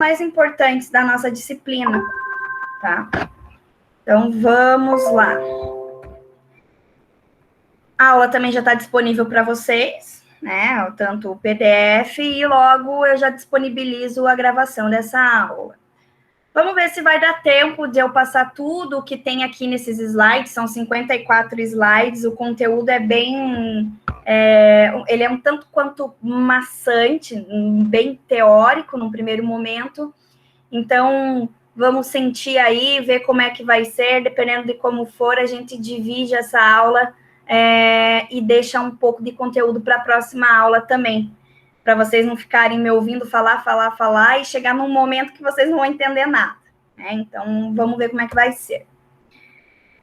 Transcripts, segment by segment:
mais importantes da nossa disciplina, tá? Então, vamos lá. A aula também já está disponível para vocês, né? Tanto o PDF e logo eu já disponibilizo a gravação dessa aula. Vamos ver se vai dar tempo de eu passar tudo o que tem aqui nesses slides. São 54 slides, o conteúdo é bem... ele é um tanto quanto maçante, bem teórico no primeiro momento. Então, vamos sentir aí, ver como é que vai ser. Dependendo de como for, a gente divide essa aula e deixa um pouco de conteúdo para a próxima aula também, para vocês não ficarem me ouvindo falar, e chegar num momento que vocês não vão entender nada, né? Então, vamos ver como é que vai ser.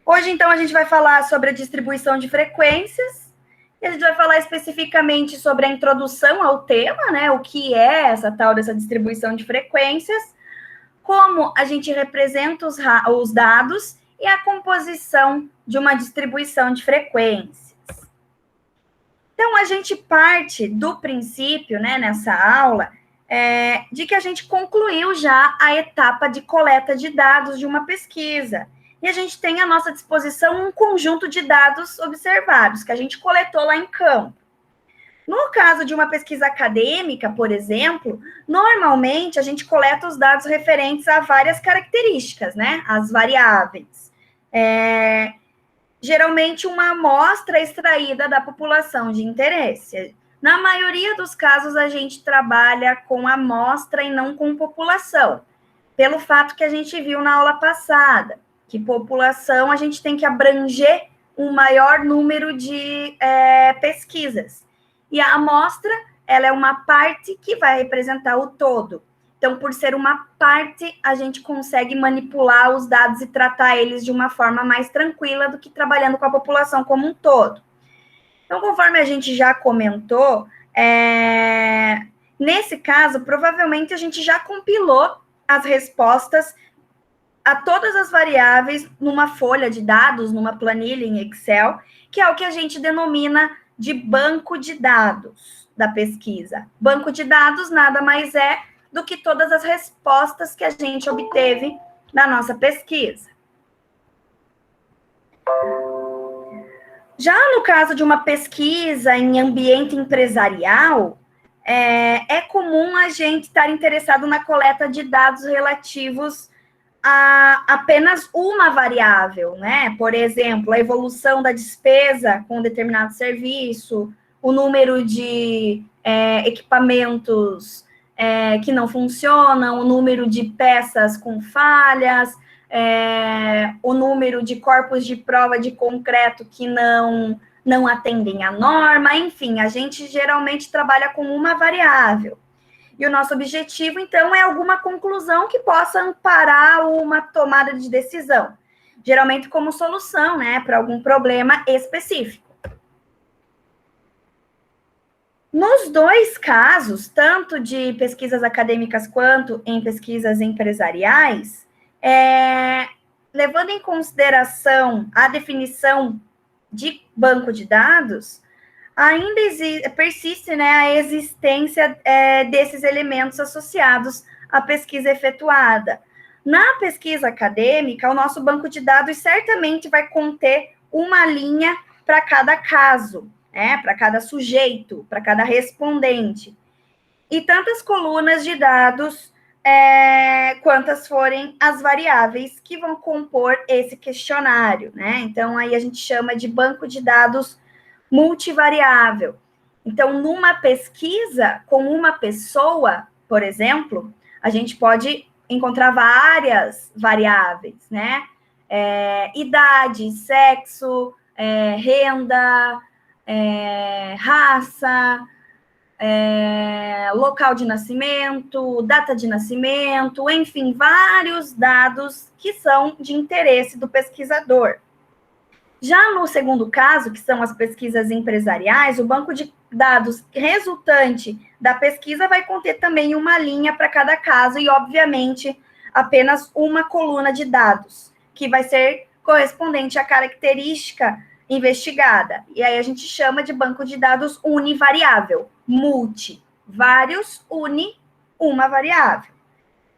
Hoje, então, a gente vai falar sobre a distribuição de frequências, e a gente vai falar especificamente sobre a introdução ao tema, né? O que é essa tal dessa distribuição de frequências, como a gente representa os dados e a composição de uma distribuição de frequências. Então, a gente parte do princípio, né, nessa aula, de que a gente concluiu já a etapa de coleta de dados de uma pesquisa. E a gente tem à nossa disposição um conjunto de dados observados, que a gente coletou lá em campo. No caso de uma pesquisa acadêmica, por exemplo, normalmente a gente coleta os dados referentes a várias características, né? As variáveis. Geralmente uma amostra extraída da população de interesse. Na maioria dos casos, a gente trabalha com amostra e não com população, pelo fato que a gente viu na aula passada, que população a gente tem que abranger um maior número de pesquisas. E a amostra, ela é uma parte que vai representar o todo. Então, por ser uma parte, a gente consegue manipular os dados e tratar eles de uma forma mais tranquila do que trabalhando com a população como um todo. Então, conforme a gente já comentou, nesse caso, provavelmente a gente já compilou as respostas a todas as variáveis numa folha de dados, numa planilha em Excel, que é o que a gente denomina de banco de dados da pesquisa. Banco de dados nada mais é do que todas as respostas que a gente obteve na nossa pesquisa. Já no caso de uma pesquisa em ambiente empresarial, é comum a gente estar interessado na coleta de dados relativos a apenas uma variável, né? Por exemplo, a evolução da despesa com determinado serviço, o número de equipamentos que não funcionam, o número de peças com falhas, o número de corpos de prova de concreto que não atendem à norma, enfim, a gente geralmente trabalha com uma variável. E o nosso objetivo, então, é alguma conclusão que possa amparar uma tomada de decisão, geralmente como solução, né, para algum problema específico. Nos dois casos, tanto de pesquisas acadêmicas quanto em pesquisas empresariais, levando em consideração a definição de banco de dados, ainda persiste, né, a existência desses elementos associados à pesquisa efetuada. Na pesquisa acadêmica, o nosso banco de dados certamente vai conter uma linha para cada caso, para cada sujeito, para cada respondente, e tantas colunas de dados quantas forem as variáveis que vão compor esse questionário, né? Então, aí a gente chama de banco de dados multivariável. Então, numa pesquisa com uma pessoa, por exemplo, a gente pode encontrar várias variáveis, né? Idade, sexo, renda, raça, local de nascimento, data de nascimento, enfim, vários dados que são de interesse do pesquisador. Já no segundo caso, que são as pesquisas empresariais, o banco de dados resultante da pesquisa vai conter também uma linha para cada caso e, obviamente, apenas uma coluna de dados, que vai ser correspondente à característica investigada. E aí a gente chama de banco de dados univariável, multi, vários, uni, uma variável.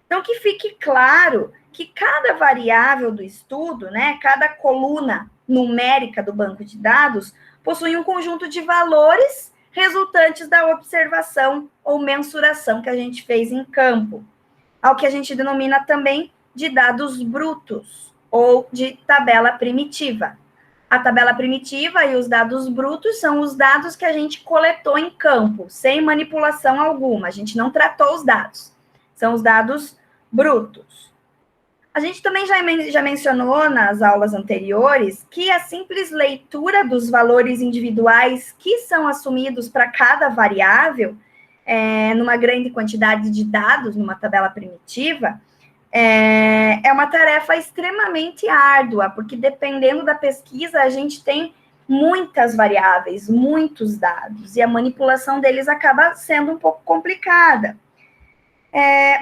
Então, que fique claro que cada variável do estudo, né, cada coluna numérica do banco de dados, possui um conjunto de valores resultantes da observação ou mensuração que a gente fez em campo, ao que a gente denomina também de dados brutos ou de tabela primitiva. A tabela primitiva e os dados brutos são os dados que a gente coletou em campo, sem manipulação alguma. A gente não tratou os dados. São os dados brutos. A gente também já mencionou nas aulas anteriores que a simples leitura dos valores individuais que são assumidos para cada variável, numa grande quantidade de dados, numa tabela primitiva, é uma tarefa extremamente árdua, porque dependendo da pesquisa, a gente tem muitas variáveis, muitos dados, e a manipulação deles acaba sendo um pouco complicada.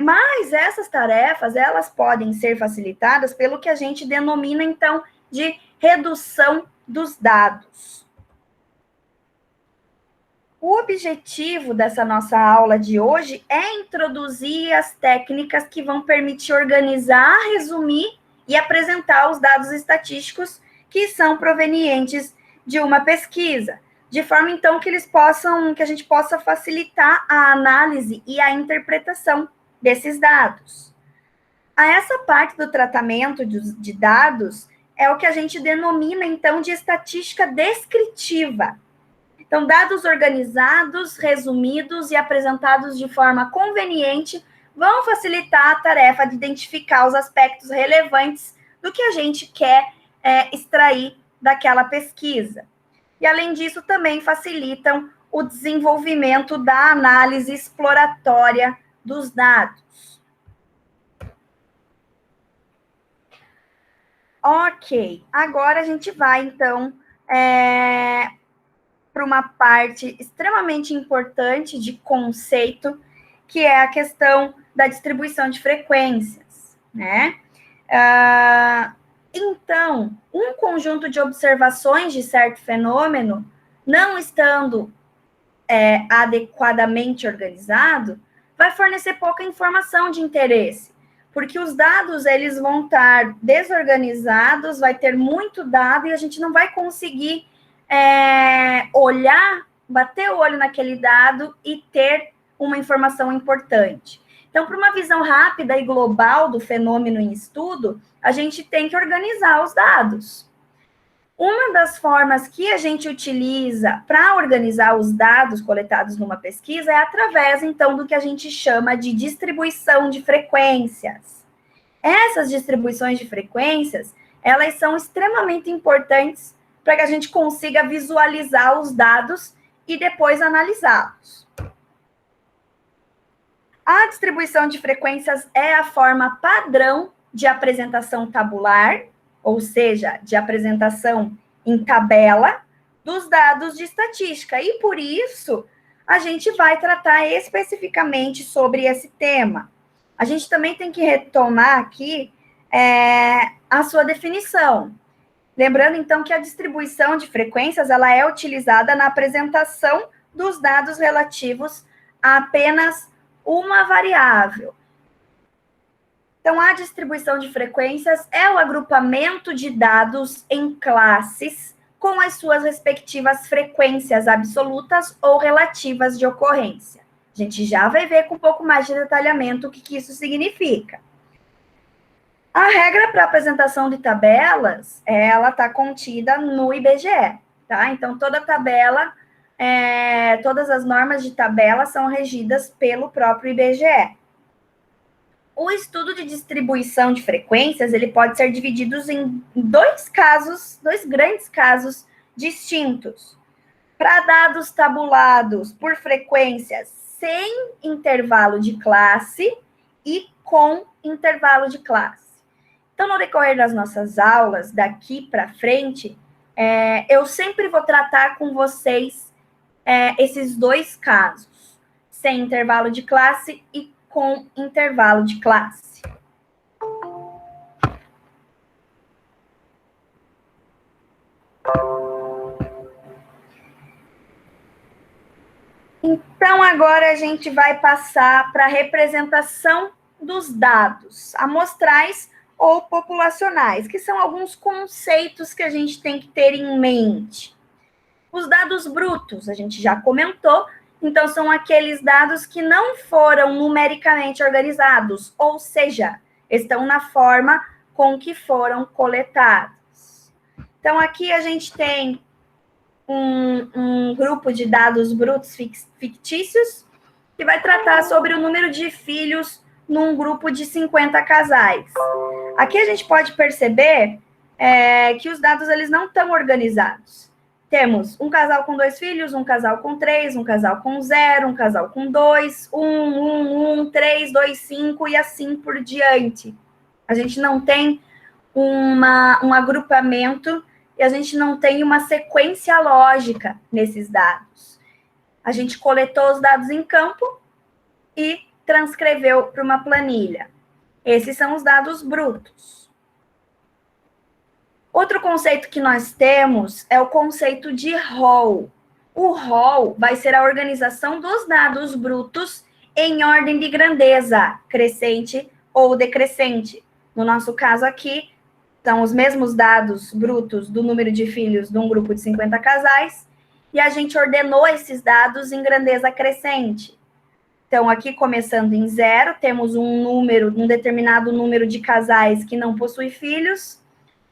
Mas essas tarefas, elas podem ser facilitadas pelo que a gente denomina, então, de redução dos dados. O objetivo dessa nossa aula de hoje é introduzir as técnicas que vão permitir organizar, resumir e apresentar os dados estatísticos que são provenientes de uma pesquisa, de forma, então, que a gente possa facilitar a análise e a interpretação desses dados. Essa parte do tratamento de dados é o que a gente denomina, então, de estatística descritiva. Então, dados organizados, resumidos e apresentados de forma conveniente vão facilitar a tarefa de identificar os aspectos relevantes do que a gente quer extrair daquela pesquisa. E, além disso, também facilitam o desenvolvimento da análise exploratória dos dados. Ok, agora a gente vai, então, para uma parte extremamente importante de conceito, que é a questão da distribuição de frequências, né? Então, um conjunto de observações de certo fenômeno, não estando adequadamente organizado, vai fornecer pouca informação de interesse, porque os dados, eles vão estar desorganizados, vai ter muito dado, e a gente não vai conseguir olhar, bater o olho naquele dado e ter uma informação importante. Então, para uma visão rápida e global do fenômeno em estudo, a gente tem que organizar os dados. Uma das formas que a gente utiliza para organizar os dados coletados numa pesquisa é através, então, do que a gente chama de distribuição de frequências. Essas distribuições de frequências, elas são extremamente importantes para que a gente consiga visualizar os dados e depois analisá-los. A distribuição de frequências é a forma padrão de apresentação tabular, ou seja, de apresentação em tabela, dos dados de estatística. E, por isso, a gente vai tratar especificamente sobre esse tema. A gente também tem que retomar aqui a sua definição. Lembrando, então, que a distribuição de frequências, ela é utilizada na apresentação dos dados relativos a apenas uma variável. Então, a distribuição de frequências é o agrupamento de dados em classes com as suas respectivas frequências absolutas ou relativas de ocorrência. A gente já vai ver com um pouco mais de detalhamento o que isso significa. A regra para apresentação de tabelas, ela está contida no IBGE, tá? Então, toda tabela, todas as normas de tabela são regidas pelo próprio IBGE. O estudo de distribuição de frequências, ele pode ser dividido em dois grandes casos distintos. Para dados tabulados por frequências sem intervalo de classe e com intervalo de classe. Então, no decorrer das nossas aulas, daqui para frente, eu sempre vou tratar com vocês esses dois casos, sem intervalo de classe e com intervalo de classe. Então, agora a gente vai passar para a representação dos dados amostrais ou populacionais, que são alguns conceitos que a gente tem que ter em mente. Os dados brutos, a gente já comentou, então são aqueles dados que não foram numericamente organizados, ou seja, estão na forma com que foram coletados. Então, aqui a gente tem um grupo de dados brutos fictícios que vai tratar sobre o número de filhos num grupo de 50 casais. Aqui a gente pode perceber que os dados eles não estão organizados. Temos um casal com 2 filhos, um casal com 3, um casal com 0, um casal com 2, 1, 3, 2, 5 e assim por diante. A gente não tem um agrupamento e a gente não tem uma sequência lógica nesses dados. A gente coletou os dados em campo e transcreveu para uma planilha. Esses são os dados brutos. Outro conceito que nós temos é o conceito de rol. O rol vai ser a organização dos dados brutos em ordem de grandeza, crescente ou decrescente. No nosso caso aqui, são os mesmos dados brutos do número de filhos de um grupo de 50 casais, e a gente ordenou esses dados em grandeza crescente. Então, aqui começando em 0, temos um determinado número de casais que não possui filhos,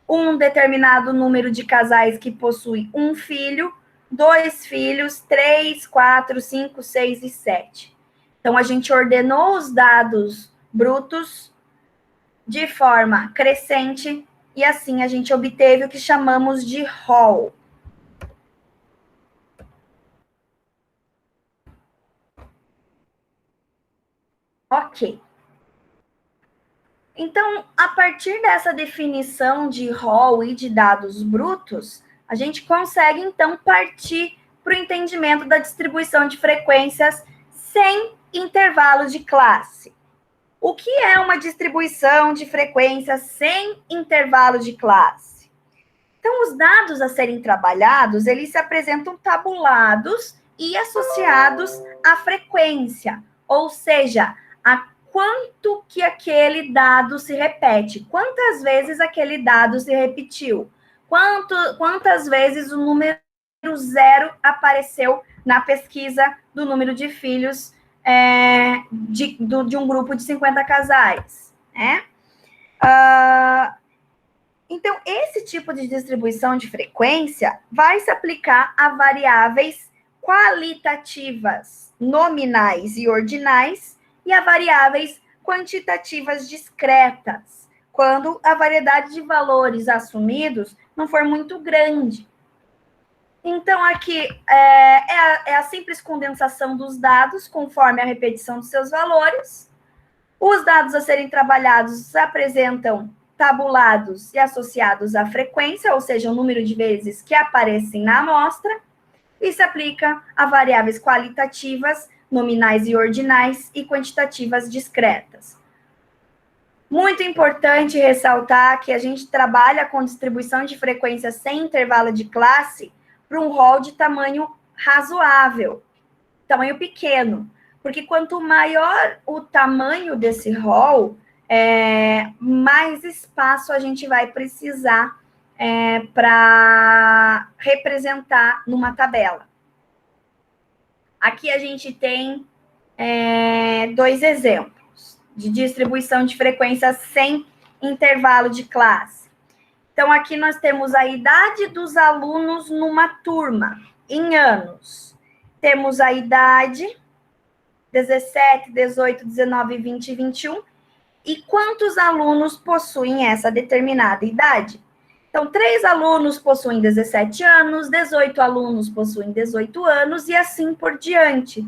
um determinado número de casais que possui um filho, 2 filhos, 3, 4, 5, 6 e 7. Então, a gente ordenou os dados brutos de forma crescente e assim a gente obteve o que chamamos de rol. Ok. Então, a partir dessa definição de rol e de dados brutos, a gente consegue, então, partir para o entendimento da distribuição de frequências sem intervalo de classe. O que é uma distribuição de frequências sem intervalo de classe? Então, os dados a serem trabalhados, eles se apresentam tabulados e associados à frequência, ou seja, a quanto que aquele dado se repete, quantas vezes aquele dado se repetiu, quantas vezes o número 0 apareceu na pesquisa do número de filhos de um grupo de 50 casais, né? Então, esse tipo de distribuição de frequência vai se aplicar a variáveis qualitativas, nominais e ordinais, e a variáveis quantitativas discretas, quando a variedade de valores assumidos não for muito grande. Então, aqui é a simples condensação dos dados conforme a repetição dos seus valores. Os dados a serem trabalhados se apresentam tabulados e associados à frequência, ou seja, o número de vezes que aparecem na amostra, e se aplica a variáveis qualitativas, nominais e ordinais, e quantitativas discretas. Muito importante ressaltar que a gente trabalha com distribuição de frequência sem intervalo de classe para um rol de tamanho razoável, tamanho pequeno, porque quanto maior o tamanho desse rol, mais espaço a gente vai precisar para representar numa tabela. Aqui a gente tem 2 exemplos de distribuição de frequência sem intervalo de classe. Então, aqui nós temos a idade dos alunos numa turma, em anos. Temos a idade 17, 18, 19, 20 e 21. E quantos alunos possuem essa determinada idade? Então, 3 alunos possuem 17 anos, 18 alunos possuem 18 anos e assim por diante.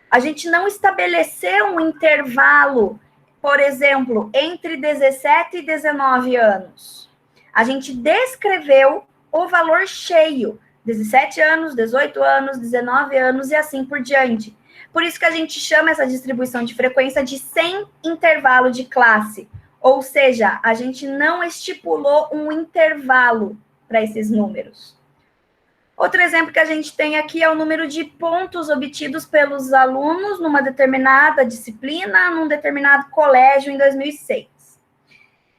A gente não estabeleceu um intervalo, por exemplo, entre 17 e 19 anos. A gente descreveu o valor cheio, 17 anos, 18 anos, 19 anos e assim por diante. Por isso que a gente chama essa distribuição de frequência de sem intervalo de classe. Ou seja, a gente não estipulou um intervalo para esses números. Outro exemplo que a gente tem aqui é o número de pontos obtidos pelos alunos numa determinada disciplina, num determinado colégio em 2006.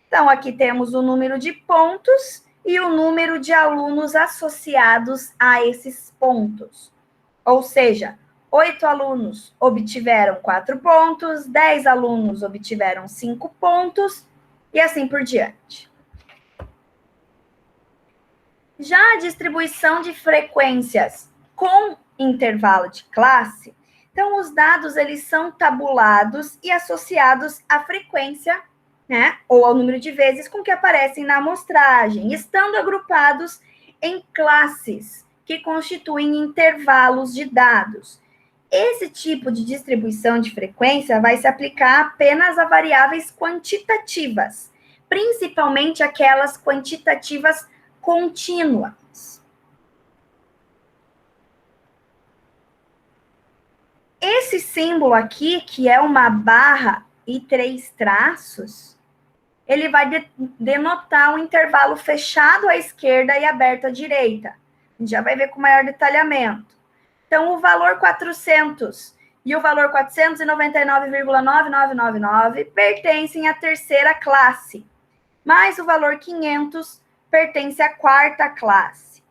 Então, aqui temos o número de pontos e o número de alunos associados a esses pontos. Ou seja, 8 alunos obtiveram 4 pontos, 10 alunos obtiveram 5 pontos, e assim por diante. Já a distribuição de frequências com intervalo de classe, então os dados eles são tabulados e associados à frequência, né, ou ao número de vezes com que aparecem na amostragem, estando agrupados em classes que constituem intervalos de dados. Esse tipo de distribuição de frequência vai se aplicar apenas a variáveis quantitativas, principalmente aquelas quantitativas contínuas. Esse símbolo aqui, que é uma barra e 3 traços, ele vai denotar um intervalo fechado à esquerda e aberto à direita. A gente já vai ver com maior detalhamento. Então, o valor 400 e o valor 499,9999 pertencem à terceira classe, mas o valor 500 pertence à quarta classe.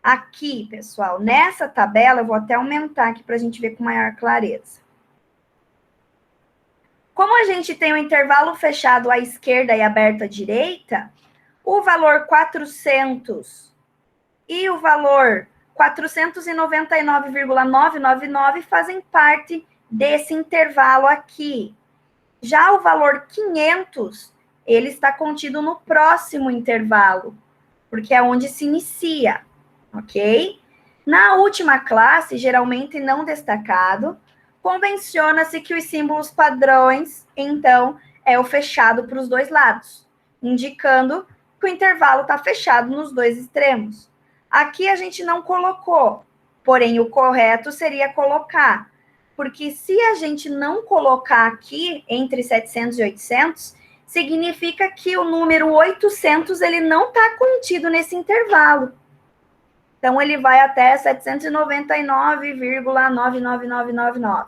Aqui, pessoal, nessa tabela, eu vou até aumentar aqui para a gente ver com maior clareza. Como a gente tem um intervalo fechado à esquerda e aberto à direita, o valor 400 e o valor 499,999 fazem parte desse intervalo aqui. Já o valor 500, ele está contido no próximo intervalo, porque é onde se inicia, ok? Na última classe, geralmente não destacado, convenciona-se que os símbolos padrões, então, é o fechado para os dois lados, indicando que o intervalo está fechado nos dois extremos. Aqui a gente não colocou, porém o correto seria colocar, porque se a gente não colocar aqui entre 700 e 800, significa que o número 800 ele não está contido nesse intervalo. Então, ele vai até 799,99999.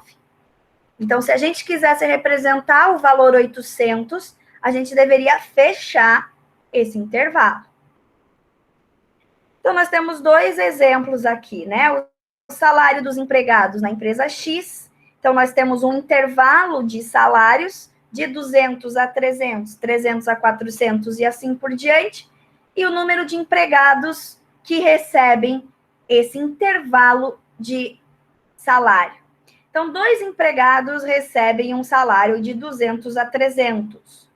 Então, se a gente quisesse representar o valor 800, a gente deveria fechar esse intervalo. Então, nós temos dois exemplos aqui, né? O salário dos empregados na empresa X. Então, nós temos um intervalo de salários de 200 a 300, 300 a 400 e assim por diante. E o número de empregados que recebem esse intervalo de salário. Então, 2 empregados recebem um salário de 200 a 300.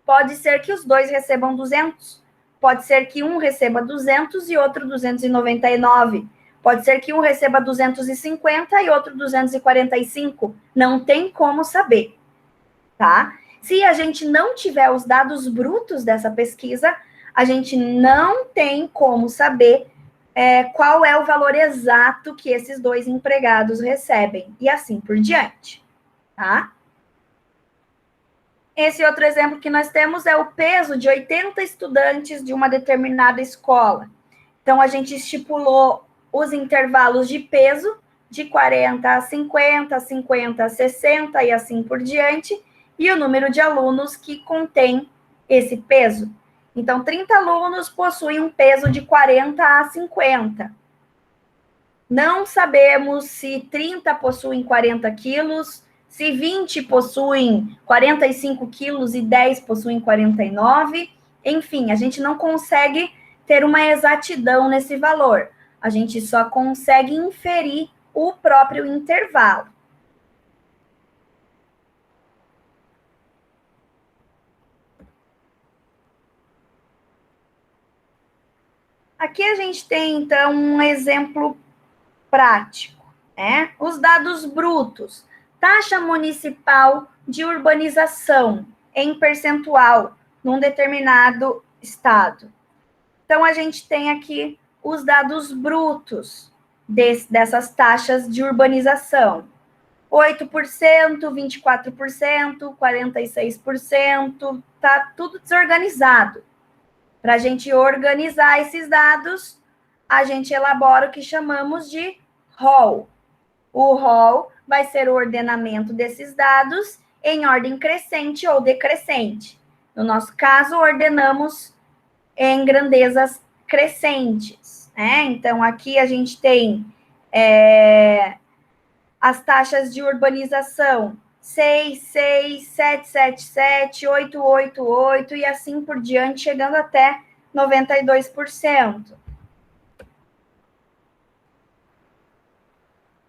Pode ser que os dois recebam 200. Pode ser que um receba 200 e outro 299. Pode ser que um receba 250 e outro 245. Não tem como saber, tá? Se a gente não tiver os dados brutos dessa pesquisa, a gente não tem como saber qual é o valor exato que esses 2 empregados recebem, e assim por diante, tá? Esse outro exemplo que nós temos é o peso de 80 estudantes de uma determinada escola. Então, a gente estipulou os intervalos de peso, de 40 a 50, 50 a 60 e assim por diante, e o número de alunos que contém esse peso. Então, 30 alunos possuem um peso de 40 a 50. Não sabemos se 30 possuem 40 quilos, se 20 possuem 45 quilos e 10 possuem 49. Enfim, a gente não consegue ter uma exatidão nesse valor. A gente só consegue inferir o próprio intervalo. Aqui a gente tem, então, um exemplo prático, né? Os dados brutos. Taxa municipal de urbanização em percentual num determinado estado. Então, a gente tem aqui os dados brutos dessas taxas de urbanização. 8%, 24%, 46%, tá tudo desorganizado. Para a gente organizar esses dados, a gente elabora o que chamamos de rol. O rol vai ser o ordenamento desses dados em ordem crescente ou decrescente. No nosso caso, ordenamos em grandezas crescentes, né? Então, aqui a gente tem as taxas de urbanização 6, 6, 7, 7, 7, 8, 8, 8 e assim por diante, chegando até 92%.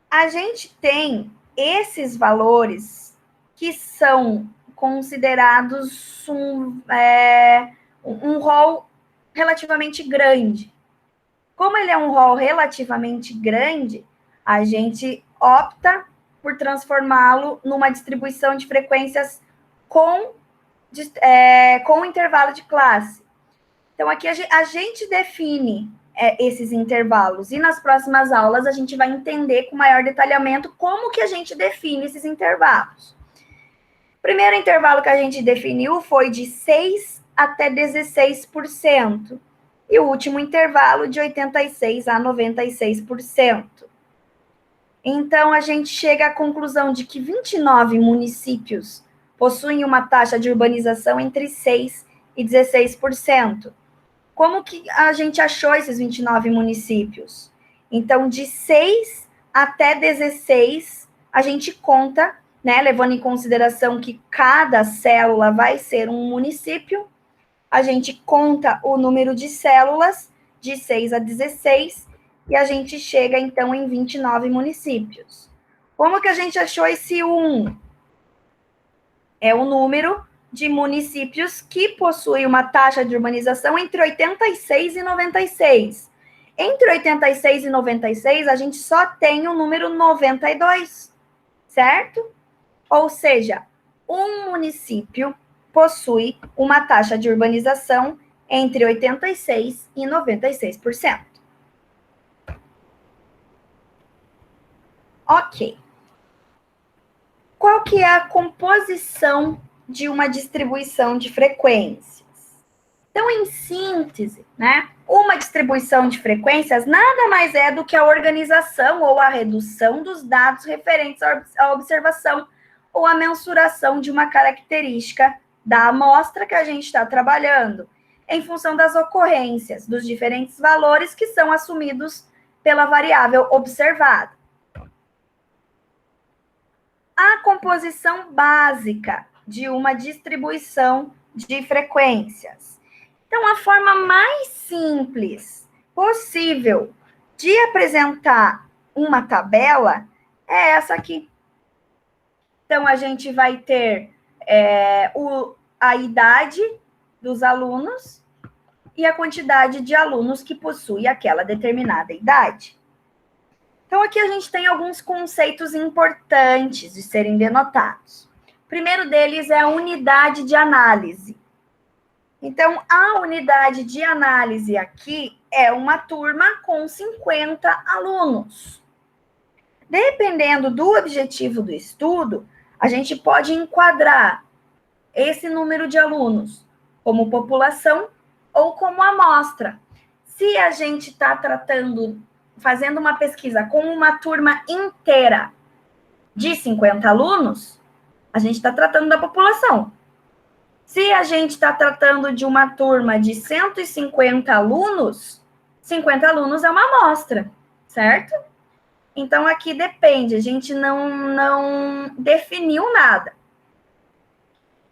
A gente tem esses valores que são considerados um rol relativamente grande. Como ele é um rol relativamente grande, a gente opta por transformá-lo numa distribuição de frequências com intervalo de classe. Então, aqui a gente define esses intervalos. E nas próximas aulas, a gente vai entender com maior detalhamento como que a gente define esses intervalos. O primeiro intervalo que a gente definiu foi de 6 até 16%. E o último intervalo de 86% a 96%. Então, a gente chega à conclusão de que 29 municípios possuem uma taxa de urbanização entre 6% e 16%. Como que a gente achou esses 29 municípios? Então, de 6 até 16, a gente conta, né, levando em consideração que cada célula vai ser um município, a gente conta o número de células de 6 a 16 e a gente chega, então, em 29 municípios. Como que a gente achou esse 1? É o número de municípios que possuem uma taxa de urbanização entre 86 e 96. Entre 86 e 96, a gente só tem o número 92, certo? Ou seja, um município possui uma taxa de urbanização entre 86 e 96%. Ok. Qual que é a composição de uma distribuição de frequências? Então, em síntese, né, uma distribuição de frequências nada mais é do que a organização ou a redução dos dados referentes à observação ou à mensuração de uma característica da amostra que a gente está trabalhando, em função das ocorrências dos diferentes valores que são assumidos pela variável observada. A composição básica de uma distribuição de frequências. Então, a forma mais simples possível de apresentar uma tabela é essa aqui. Então, a gente vai ter a idade dos alunos e a quantidade de alunos que possui aquela determinada idade. Então, aqui a gente tem alguns conceitos importantes de serem denotados. O primeiro deles é a unidade de análise. Então, a unidade de análise aqui é uma turma com 50 alunos. Dependendo do objetivo do estudo, a gente pode enquadrar esse número de alunos como população ou como amostra. Se a gente está fazendo uma pesquisa com uma turma inteira de 50 alunos, a gente está tratando da população. Se a gente está tratando de uma turma de 150 alunos, 50 alunos é uma amostra, certo? Então, aqui depende, a gente não definiu nada.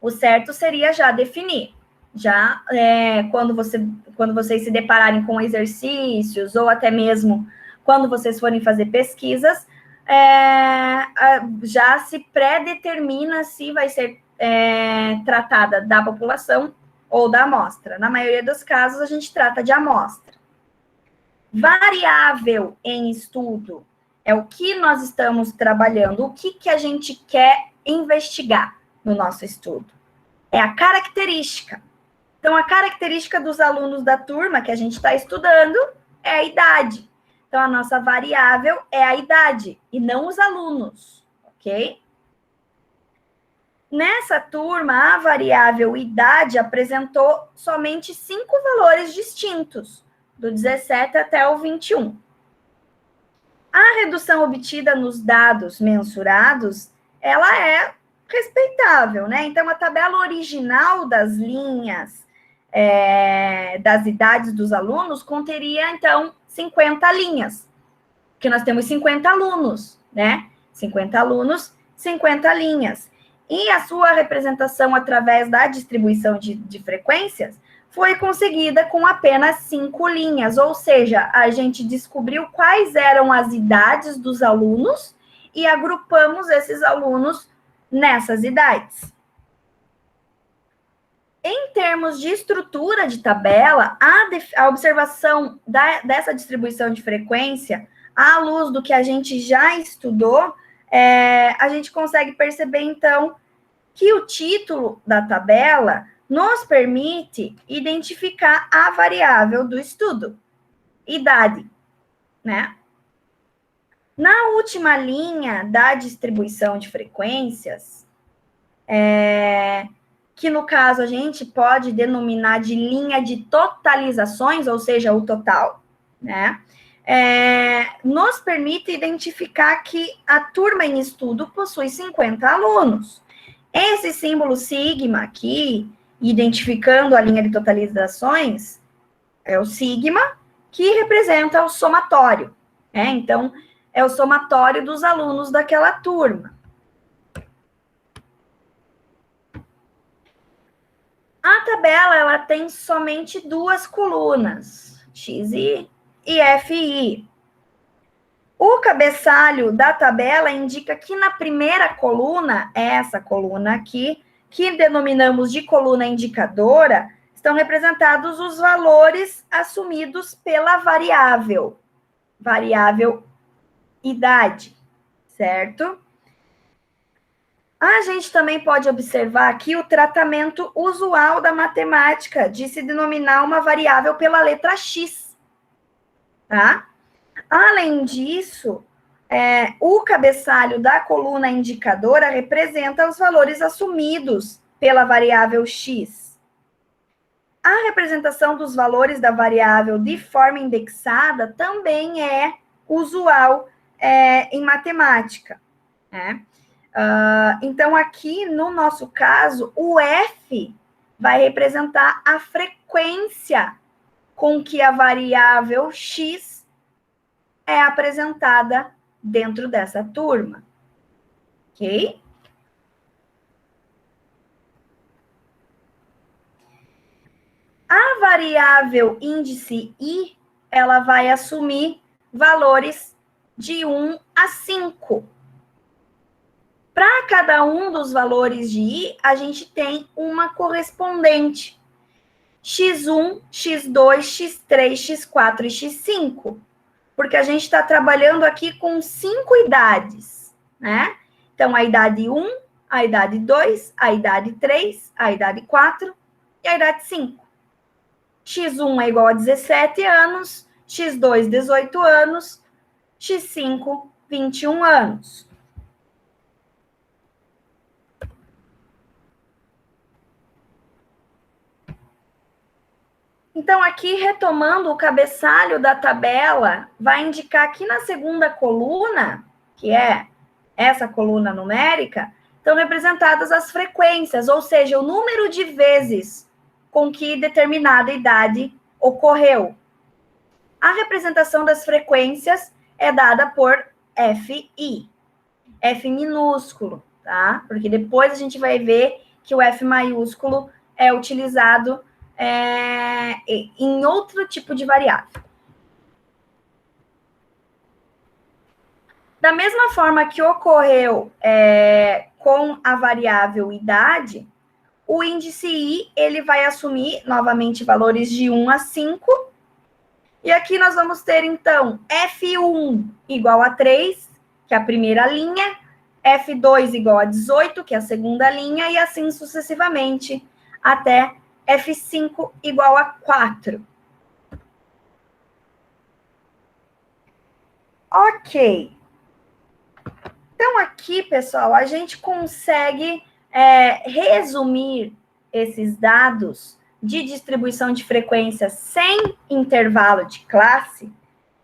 O certo seria já definir. Já quando vocês se depararem com exercícios, ou até mesmo quando vocês forem fazer pesquisas, já se pré-determina se vai ser tratada da população ou da amostra. Na maioria dos casos, a gente trata de amostra. Variável em estudo é o que nós estamos trabalhando, o que a gente quer investigar no nosso estudo. É a característica. Então, a característica dos alunos da turma que a gente está estudando é a idade. Então, a nossa variável é a idade e não os alunos, ok? Nessa turma, a variável idade apresentou somente 5 valores distintos, do 17 até o 21. A redução obtida nos dados mensurados, ela é respeitável, né? Então, a tabela original das linhas das idades dos alunos conteria, então, 50 linhas, porque nós temos 50 alunos, né? 50 alunos, 50 linhas. E a sua representação através da distribuição de frequências foi conseguida com apenas 5 linhas, ou seja, a gente descobriu quais eram as idades dos alunos e agrupamos esses alunos nessas idades. Em termos de estrutura de tabela, a observação dessa distribuição de frequência, à luz do que a gente já estudou, a gente consegue perceber, então, que o título da tabela nos permite identificar a variável do estudo, idade, né? Na última linha da distribuição de frequências, que no caso a gente pode denominar de linha de totalizações, ou seja, o total, né? Nos permite identificar que a turma em estudo possui 50 alunos. Esse símbolo sigma aqui, identificando a linha de totalizações, é o sigma, que representa o somatório, né? Então, é o somatório dos alunos daquela turma. A tabela, ela tem somente 2 colunas, XI e FI. O cabeçalho da tabela indica que na primeira coluna, essa coluna aqui, que denominamos de coluna indicadora, estão representados os valores assumidos pela variável idade, certo? A gente também pode observar aqui o tratamento usual da matemática de se denominar uma variável pela letra X, tá? Além disso, o cabeçalho da coluna indicadora representa os valores assumidos pela variável X. A representação dos valores da variável de forma indexada também é usual em matemática, né? Então, aqui, no nosso caso, o F vai representar a frequência com que a variável X é apresentada dentro dessa turma, ok? A variável índice I, ela vai assumir valores de 1 a 5. Para cada um dos valores de I, a gente tem uma correspondente. X1, X2, X3, X4 e X5. Porque a gente está trabalhando aqui com 5 idades, né? Então, a idade 1, a idade 2, a idade 3, a idade 4 e a idade 5. X1 é igual a 17 anos, X2, 18 anos, X5, 21 anos. Então, aqui, retomando o cabeçalho da tabela, vai indicar aqui na segunda coluna, que é essa coluna numérica, estão representadas as frequências, ou seja, o número de vezes com que determinada idade ocorreu. A representação das frequências é dada por FI, F minúsculo, tá? Porque depois a gente vai ver que o F maiúsculo é utilizado em outro tipo de variável. Da mesma forma que ocorreu com a variável idade, o índice I, ele vai assumir, novamente, valores de 1 a 5. E aqui nós vamos ter, então, F1 igual a 3, que é a primeira linha, F2 igual a 18, que é a segunda linha, e assim sucessivamente, até F5 igual a 4. Ok. Então, aqui, pessoal, a gente consegue resumir esses dados de distribuição de frequência sem intervalo de classe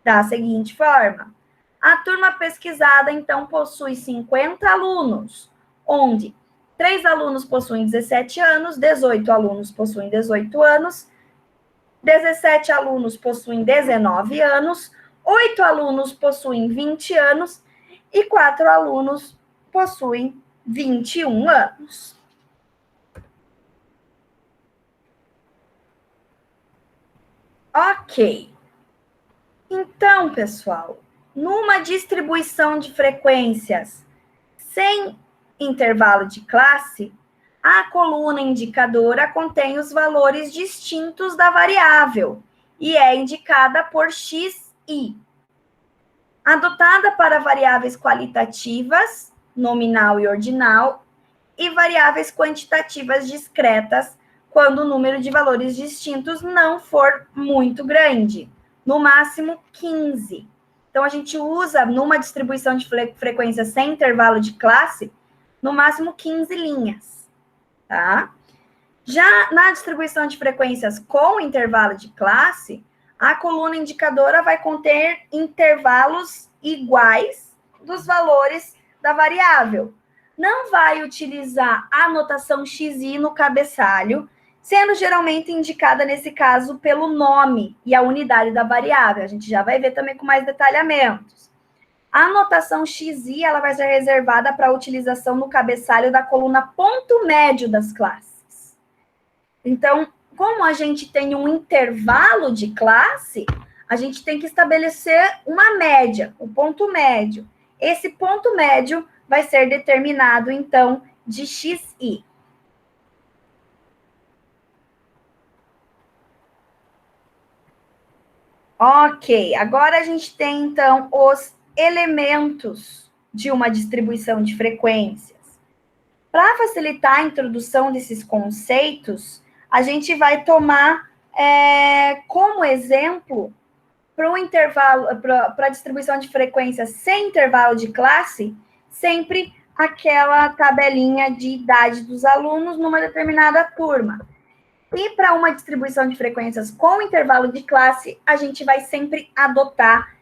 da seguinte forma. A turma pesquisada, então, possui 50 alunos, onde 3 alunos possuem 17 anos, 18 alunos possuem 18 anos, 17 alunos possuem 19 anos, 8 alunos possuem 20 anos e 4 alunos possuem 21 anos. Ok. Então, pessoal, numa distribuição de frequências sem intervalo de classe, a coluna indicadora contém os valores distintos da variável e é indicada por XI. Adotada para variáveis qualitativas, nominal e ordinal, e variáveis quantitativas discretas, quando o número de valores distintos não for muito grande, no máximo 15. Então, a gente usa, numa distribuição de frequência sem intervalo de classe, no máximo 15 linhas, tá? Já na distribuição de frequências com intervalo de classe, a coluna indicadora vai conter intervalos iguais dos valores da variável. Não vai utilizar a notação XI no cabeçalho, sendo geralmente indicada, nesse caso, pelo nome e a unidade da variável. A gente já vai ver também com mais detalhamentos. A notação XI, ela vai ser reservada para utilização no cabeçalho da coluna ponto médio das classes. Então, como a gente tem um intervalo de classe, a gente tem que estabelecer uma média, o ponto médio. Esse ponto médio vai ser determinado, então, de XI. Ok, agora a gente tem, então, os elementos de uma distribuição de frequências. Para facilitar a introdução desses conceitos, a gente vai tomar como exemplo para o intervalo, para a distribuição de frequências sem intervalo de classe, sempre aquela tabelinha de idade dos alunos numa determinada turma. E para uma distribuição de frequências com intervalo de classe, a gente vai sempre adotar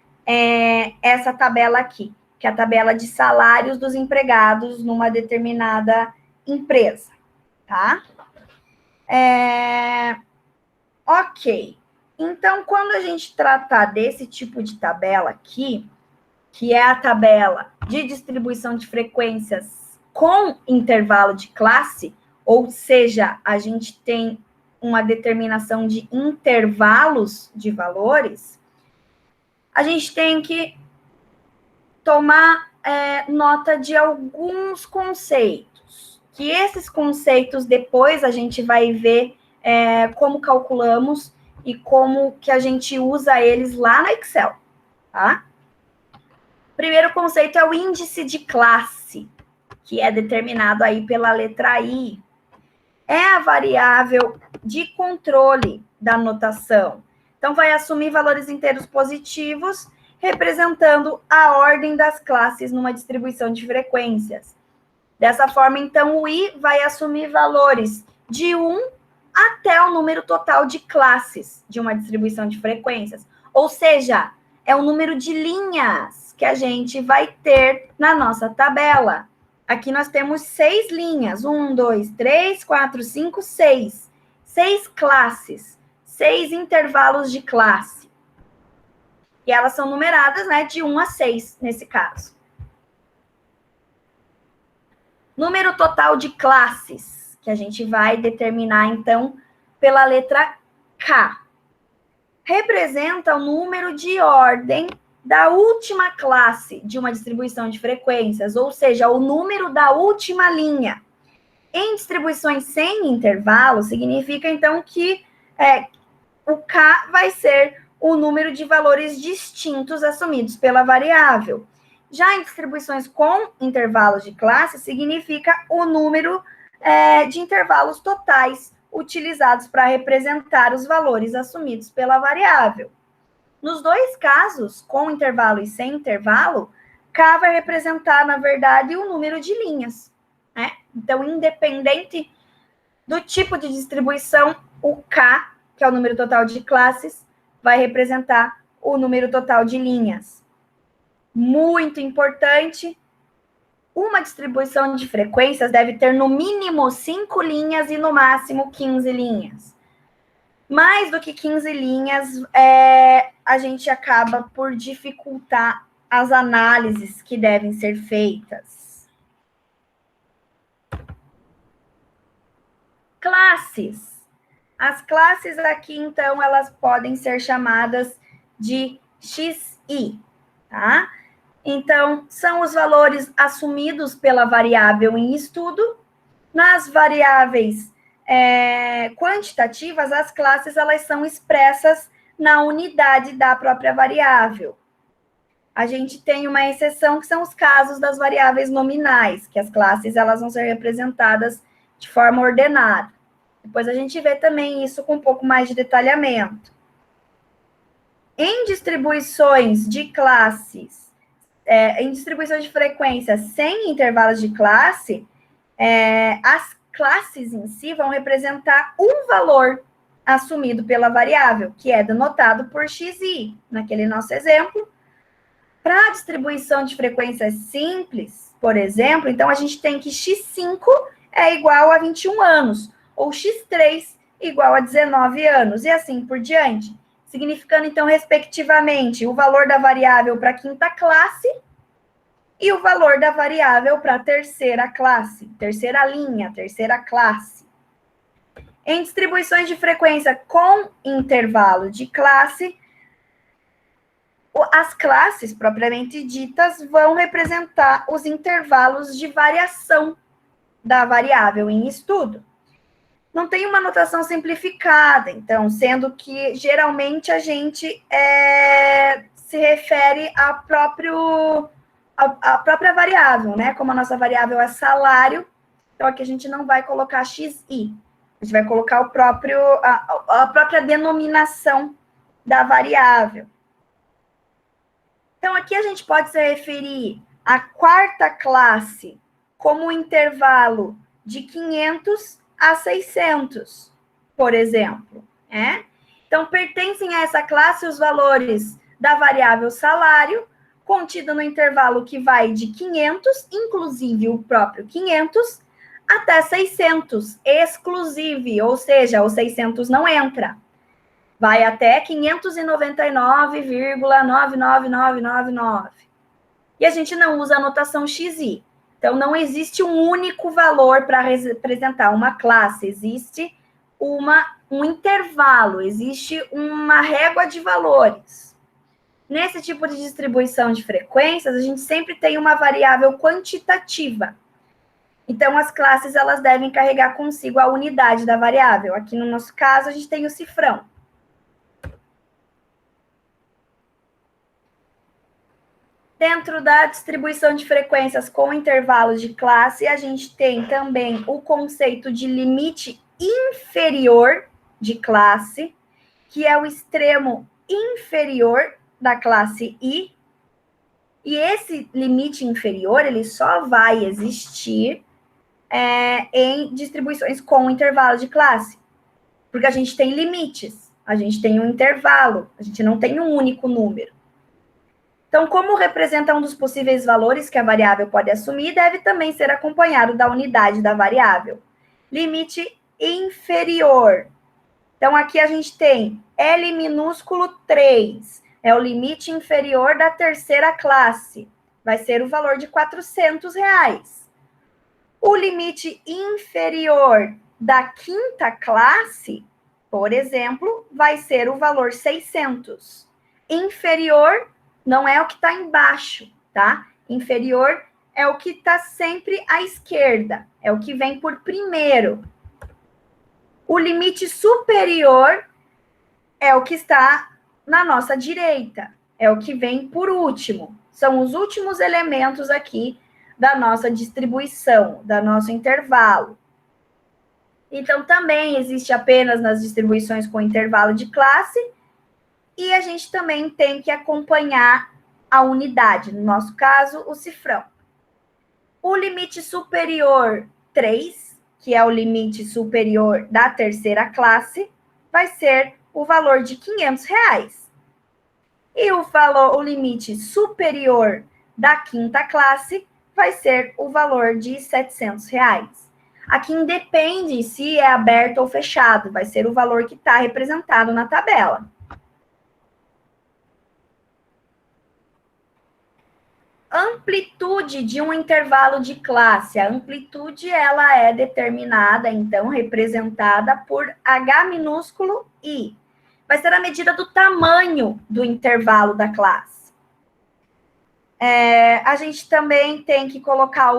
essa tabela aqui, que é a tabela de salários dos empregados numa determinada empresa, tá? Ok. Então, quando a gente tratar desse tipo de tabela aqui, que é a tabela de distribuição de frequências com intervalo de classe, ou seja, a gente tem uma determinação de intervalos de valores, a gente tem que tomar nota de alguns conceitos, que esses conceitos depois a gente vai ver como calculamos e como que a gente usa eles lá no Excel, tá? Primeiro conceito é o índice de classe, que é determinado aí pela letra I. É a variável de controle da notação. Então, vai assumir valores inteiros positivos, representando a ordem das classes numa distribuição de frequências. Dessa forma, então, o I vai assumir valores de 1 até o número total de classes de uma distribuição de frequências. Ou seja, é o número de linhas que a gente vai ter na nossa tabela. Aqui nós temos 6 linhas. 1, 2, 3, 4, 5, 6. 6 classes. 6 intervalos de classe. E elas são numeradas, né, de 1 a 6, nesse caso. Número total de classes, que a gente vai determinar, então, pela letra K. Representa o número de ordem da última classe de uma distribuição de frequências, ou seja, o número da última linha. Em distribuições sem intervalo, significa, então, que o K vai ser o número de valores distintos assumidos pela variável. Já em distribuições com intervalos de classe, significa o número de intervalos totais utilizados para representar os valores assumidos pela variável. Nos dois casos, com intervalo e sem intervalo, K vai representar, na verdade, o número de linhas, né? Então, independente Do tipo de distribuição, o K, que é o número total de classes, vai representar o número total de linhas. Muito importante, uma distribuição de frequências deve ter no mínimo 5 linhas e no máximo 15 linhas. Mais do que 15 linhas, a gente acaba por dificultar as análises que devem ser feitas. Classes. As classes aqui, então, elas podem ser chamadas de XI, tá? Então, são os valores assumidos pela variável em estudo. Nas variáveis quantitativas, as classes elas são expressas na unidade da própria variável. A gente tem uma exceção que são os casos das variáveis nominais, que as classes elas vão ser representadas de forma ordenada. Depois a gente vê também isso com um pouco mais de detalhamento. Em distribuições de classes, em distribuições de frequência sem intervalos de classe, as classes em si vão representar um valor assumido pela variável, que é denotado por xi, naquele nosso exemplo. Para a distribuição de frequências simples, por exemplo, então a gente tem que x5 é igual a 21 anos, ou x3 igual a 19 anos, e assim por diante. Significando, então, respectivamente, o valor da variável para a quinta classe e o valor da variável para a terceira classe, terceira linha, terceira classe. Em distribuições de frequência com intervalo de classe, as classes propriamente ditas vão representar os intervalos de variação da variável em estudo. Não tem uma notação simplificada, então, sendo que geralmente a gente se refere à própria variável, né? Como a nossa variável é salário, então aqui a gente não vai colocar XI, a gente vai colocar a própria denominação da variável. Então, aqui a gente pode se referir à quarta classe como um intervalo de 500 a 600, por exemplo. Então, pertencem a essa classe os valores da variável salário, contido no intervalo que vai de 500, inclusive o próprio 500, até 600, exclusive, ou seja, o 600 não entra. Vai até 599,999999. E a gente não usa a notação XI. Então, não existe um único valor para representar uma classe. Existe um intervalo, existe uma régua de valores. Nesse tipo de distribuição de frequências, a gente sempre tem uma variável quantitativa. Então, as classes elas devem carregar consigo a unidade da variável. Aqui no nosso caso, a gente tem o cifrão. Dentro da distribuição de frequências com intervalos de classe, a gente tem também o conceito de limite inferior de classe, que é o extremo inferior da classe I. E esse limite inferior, ele só vai existir em distribuições com intervalo de classe. Porque a gente tem limites, a gente tem um intervalo, a gente não tem um único número. Então, como representa um dos possíveis valores que a variável pode assumir, deve também ser acompanhado da unidade da variável. Limite inferior. Então, aqui a gente tem L minúsculo 3. É o limite inferior da terceira classe. Vai ser o valor de R$400. O limite inferior da quinta classe, por exemplo, vai ser o valor 600. Inferior não é o que está embaixo, tá? Inferior é o que está sempre à esquerda, é o que vem por primeiro. O limite superior é o que está na nossa direita, é o que vem por último. São os últimos elementos aqui da nossa distribuição, do nosso intervalo. Então, também existe apenas nas distribuições com intervalo de classe, e a gente também tem que acompanhar a unidade, no nosso caso, o cifrão. O limite superior 3 que é o limite superior da terceira classe, vai ser o valor de R$ 500. E o limite superior da quinta classe vai ser o valor de R$ 700. Aqui independe se é aberto ou fechado, vai ser o valor que está representado na tabela. Amplitude de um intervalo de classe. A amplitude, ela é determinada, então, representada por H minúsculo I. Vai ser a medida do tamanho do intervalo da classe. A gente também tem que colocar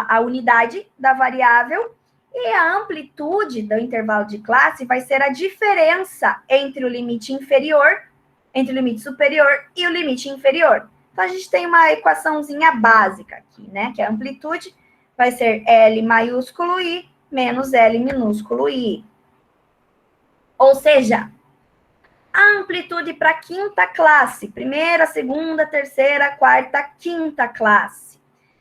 a unidade da variável e a amplitude do intervalo de classe vai ser a diferença entre o limite inferior, entre o limite superior e o limite inferior. Então, a gente tem uma equaçãozinha básica aqui, né? Que a amplitude vai ser L maiúsculo I menos L minúsculo I. Ou seja, a amplitude para a quinta classe, primeira, segunda, terceira, quarta, quinta classe,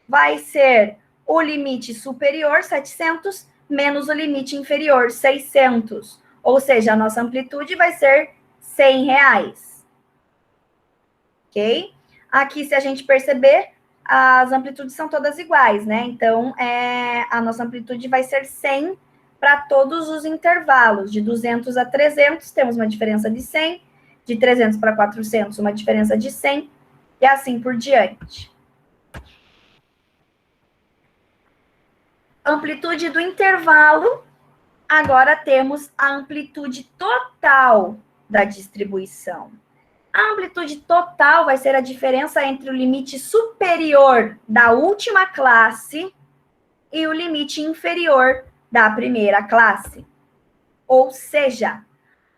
vai ser o limite superior, 700, menos o limite inferior, 600. Ou seja, a nossa amplitude vai ser R$ 100. Ok? Aqui, se a gente perceber, as amplitudes são todas iguais, né? Então, a nossa amplitude vai ser 100 para todos os intervalos. De 200 a 300, temos uma diferença de 100. De 300 para 400, uma diferença de 100. E assim por diante. Amplitude do intervalo. Agora temos a amplitude total da distribuição. A amplitude total vai ser a diferença entre o limite superior da última classe e o limite inferior da primeira classe. Ou seja,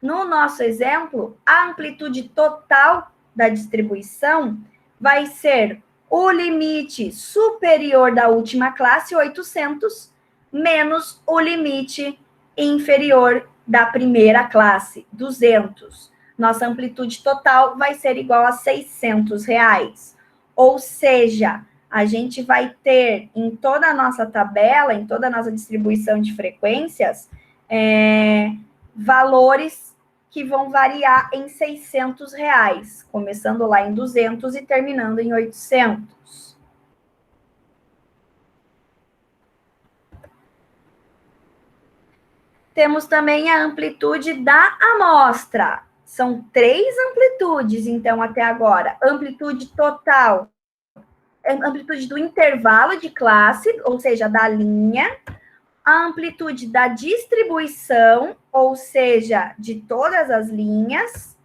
no nosso exemplo, a amplitude total da distribuição vai ser o limite superior da última classe, 800, menos o limite inferior da primeira classe, 200. Nossa amplitude total vai ser igual a R$ 600. Ou seja, a gente vai ter em toda a nossa tabela, em toda a nossa distribuição de frequências, valores que vão variar em R$ 600, começando lá em 200 e terminando em 800. Temos também a amplitude da amostra. São 3 amplitudes, então, até agora. Amplitude total, amplitude do intervalo de classe, ou seja, da linha. A amplitude da distribuição, ou seja, de todas as linhas.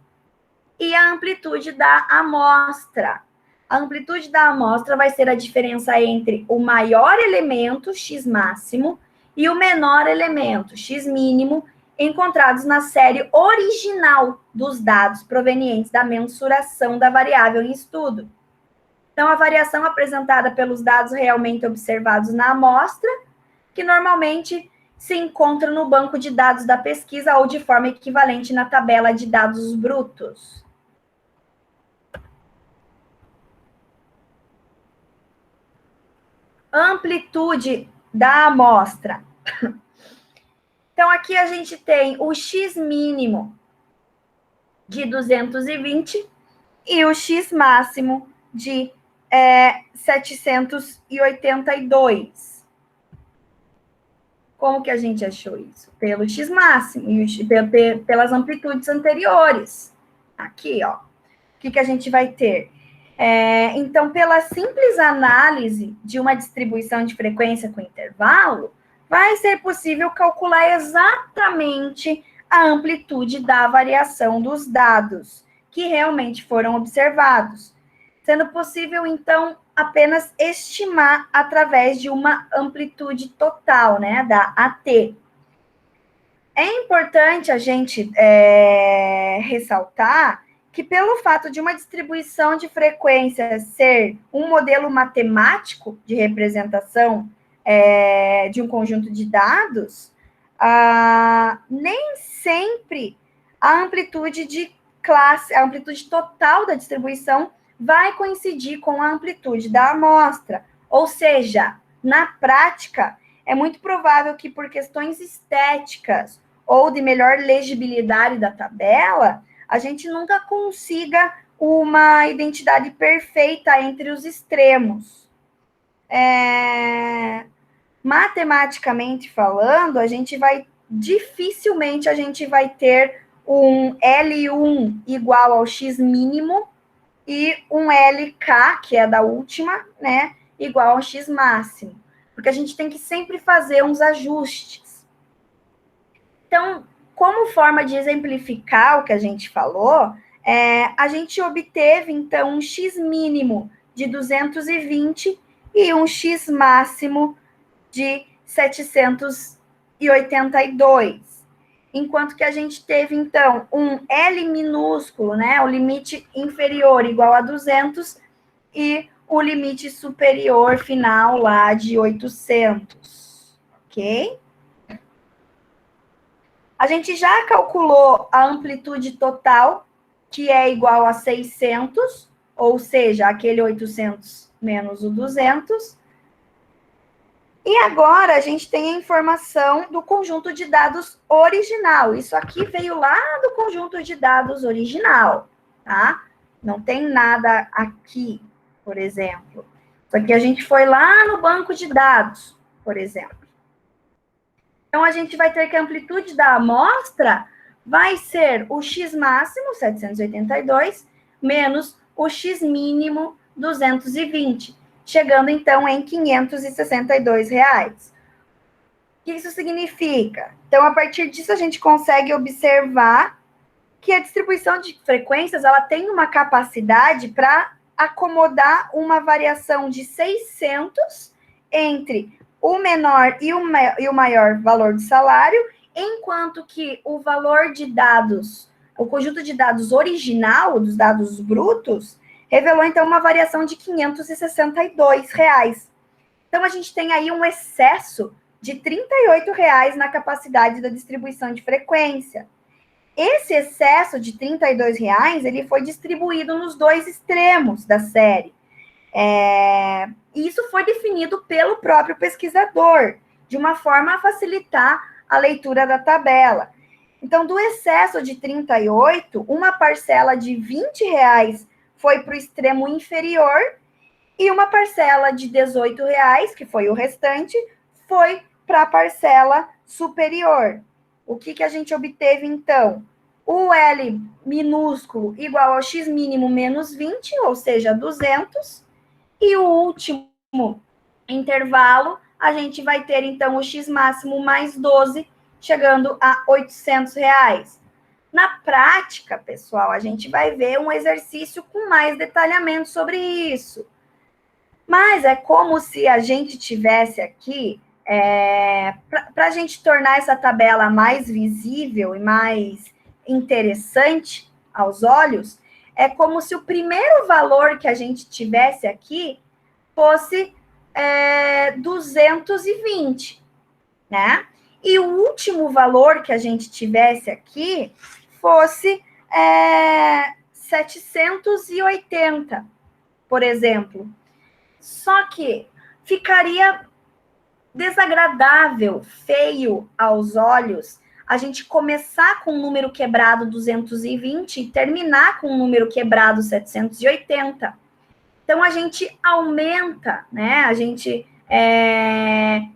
E a amplitude da amostra. A amplitude da amostra vai ser a diferença entre o maior elemento, x máximo, e o menor elemento, x mínimo, encontrados na série original dos dados provenientes da mensuração da variável em estudo. Então, a variação apresentada pelos dados realmente observados na amostra, que normalmente se encontra no banco de dados da pesquisa ou de forma equivalente na tabela de dados brutos. Amplitude da amostra. Então, aqui a gente tem o x mínimo de 220 e o x máximo de 782. Como que a gente achou isso? Pelo x máximo e pelas amplitudes anteriores. Aqui, ó. O que a gente vai ter? Então, pela simples análise de uma distribuição de frequência com intervalo, vai ser possível calcular exatamente a amplitude da variação dos dados que realmente foram observados, sendo possível, então, apenas estimar através de uma amplitude total, né, da AT. É importante a gente ressaltar que pelo fato de uma distribuição de frequência ser um modelo matemático de representação de um conjunto de dados, nem sempre a amplitude de classe, a amplitude total da distribuição vai coincidir com a amplitude da amostra. Ou seja, na prática, é muito provável que por questões estéticas ou de melhor legibilidade da tabela, a gente nunca consiga uma identidade perfeita entre os extremos. Matematicamente falando, dificilmente a gente vai ter um L1 igual ao X mínimo e um LK, que é da última, né, igual ao X máximo. Porque a gente tem que sempre fazer uns ajustes. Então, como forma de exemplificar o que a gente falou, a gente obteve, então, um X mínimo de 220 e um X máximo de 782. Enquanto que a gente teve, então, um L minúsculo, né, o limite inferior igual a 200 e o limite superior final lá de 800, ok? A gente já calculou a amplitude total, que é igual a 600, ou seja, aquele 800 menos o 200. E agora a gente tem a informação do conjunto de dados original. Isso aqui veio lá do conjunto de dados original, tá? Não tem nada aqui, por exemplo. Isso aqui a gente foi lá no banco de dados, por exemplo. Então, a gente vai ter que a amplitude da amostra vai ser o X máximo, 782, menos o X mínimo, 220, chegando, então, em R$ 562. O que isso significa? Então, a partir disso, a gente consegue observar que a distribuição de frequências ela tem uma capacidade para acomodar uma variação de 600 entre o menor e o maior valor de salário, enquanto que o valor de dados, o conjunto de dados original, dos dados brutos, revelou, então, uma variação de R$ 562. Então, a gente tem aí um excesso de R$ 38 na capacidade da distribuição de frequência. Esse excesso de R$ 32, ele foi distribuído nos dois extremos da série. E isso foi definido pelo próprio pesquisador, de uma forma a facilitar a leitura da tabela. Então, do excesso de 38, uma parcela de R$ 20 foi para o extremo inferior e uma parcela de R$ 18, que foi o restante, foi para a parcela superior. O que a gente obteve, então? O L minúsculo igual ao X mínimo menos 20, ou seja, 200. E o último intervalo, a gente vai ter, então, o X máximo mais 12, chegando a R$ 800. Na prática, pessoal, a gente vai ver um exercício com mais detalhamento sobre isso. Mas é como se a gente tivesse aqui, para a gente tornar essa tabela mais visível e mais interessante aos olhos, é como se o primeiro valor que a gente tivesse aqui fosse 220, né? E o último valor que a gente tivesse aqui fosse 780, por exemplo. Só que ficaria desagradável, feio aos olhos, a gente começar com um número quebrado 220 e terminar com um número quebrado 780. Então, a gente aumenta, né? A gente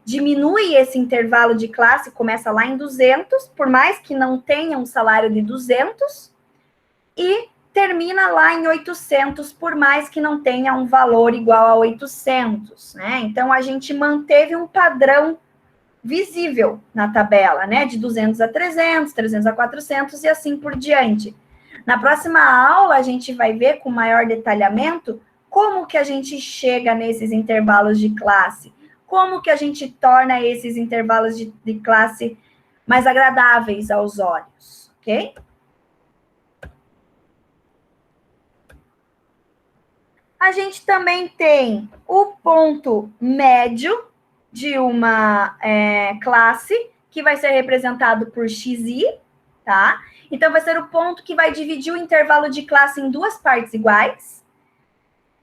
diminui esse intervalo de classe, começa lá em 200, por mais que não tenha um salário de 200, e termina lá em 800, por mais que não tenha um valor igual a 800, né? Então, a gente manteve um padrão visível na tabela, né? De 200 a 300, 300 a 400 e assim por diante. Na próxima aula, a gente vai ver com maior detalhamento como que a gente chega nesses intervalos de classe, como que a gente torna esses intervalos de classe mais agradáveis aos olhos, ok? A gente também tem o ponto médio de uma classe, que vai ser representado por xi, tá? Então, vai ser o ponto que vai dividir o intervalo de classe em duas partes iguais.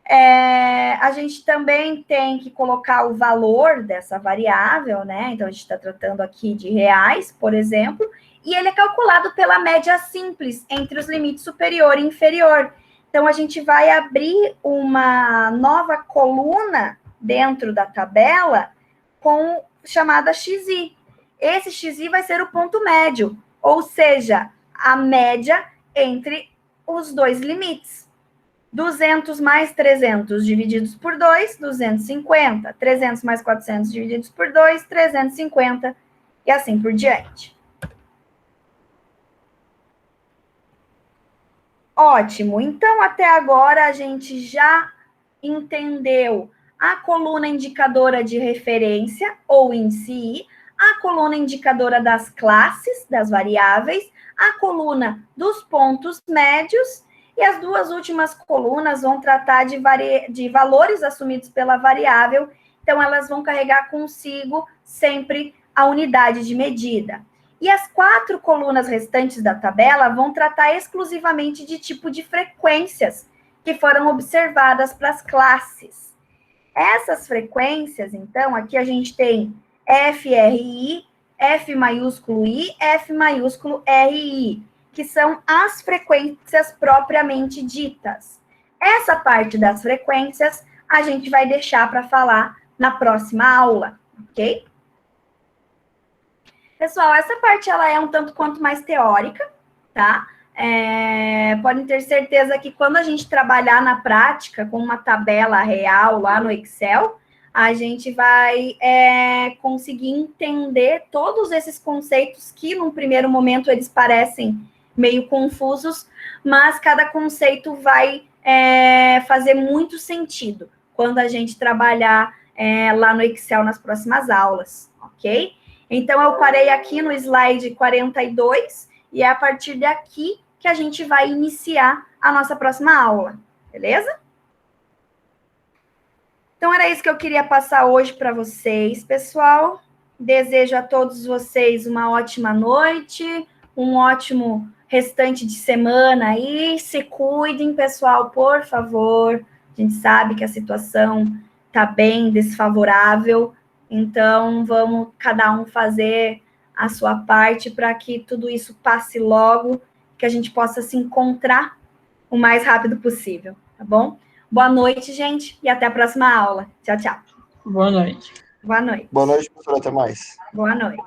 A gente também tem que colocar o valor dessa variável, né? Então, a gente está tratando aqui de reais, por exemplo, e ele é calculado pela média simples entre os limites superior e inferior. Então, a gente vai abrir uma nova coluna dentro da tabela com chamada XI. Esse XI vai ser o ponto médio, ou seja, a média entre os dois limites. 200 mais 300 divididos por 2, 250. 300 mais 400 divididos por 2, 350. E assim por diante. Ótimo. Então, até agora, a gente já entendeu a coluna indicadora de referência, ou índice I, a coluna indicadora das classes, das variáveis, a coluna dos pontos médios, e as duas últimas colunas vão tratar de valores assumidos pela variável, então elas vão carregar consigo sempre a unidade de medida. E as 4 colunas restantes da tabela vão tratar exclusivamente de tipo de frequências que foram observadas para as classes. Essas frequências, então, aqui a gente tem FRI, F maiúsculo I, F maiúsculo RI, que são as frequências propriamente ditas. Essa parte das frequências a gente vai deixar para falar na próxima aula, ok? Pessoal, essa parte ela é um tanto quanto mais teórica, tá? Podem ter certeza que quando a gente trabalhar na prática com uma tabela real lá no Excel, a gente vai conseguir entender todos esses conceitos que, num primeiro momento, eles parecem meio confusos, mas cada conceito vai fazer muito sentido quando a gente trabalhar lá no Excel nas próximas aulas, ok? Então, eu parei aqui no slide 42 e é a partir daqui que a gente vai iniciar a nossa próxima aula, beleza? Então, era isso que eu queria passar hoje para vocês, pessoal. Desejo a todos vocês uma ótima noite, um ótimo restante de semana aí. Se cuidem, pessoal, por favor. A gente sabe que a situação está bem desfavorável, então vamos cada um fazer a sua parte para que tudo isso passe logo, que a gente possa se encontrar o mais rápido possível, tá bom? Boa noite, gente, e até a próxima aula. Tchau, tchau. Boa noite. Boa noite. Boa noite, professor. Até mais. Boa noite.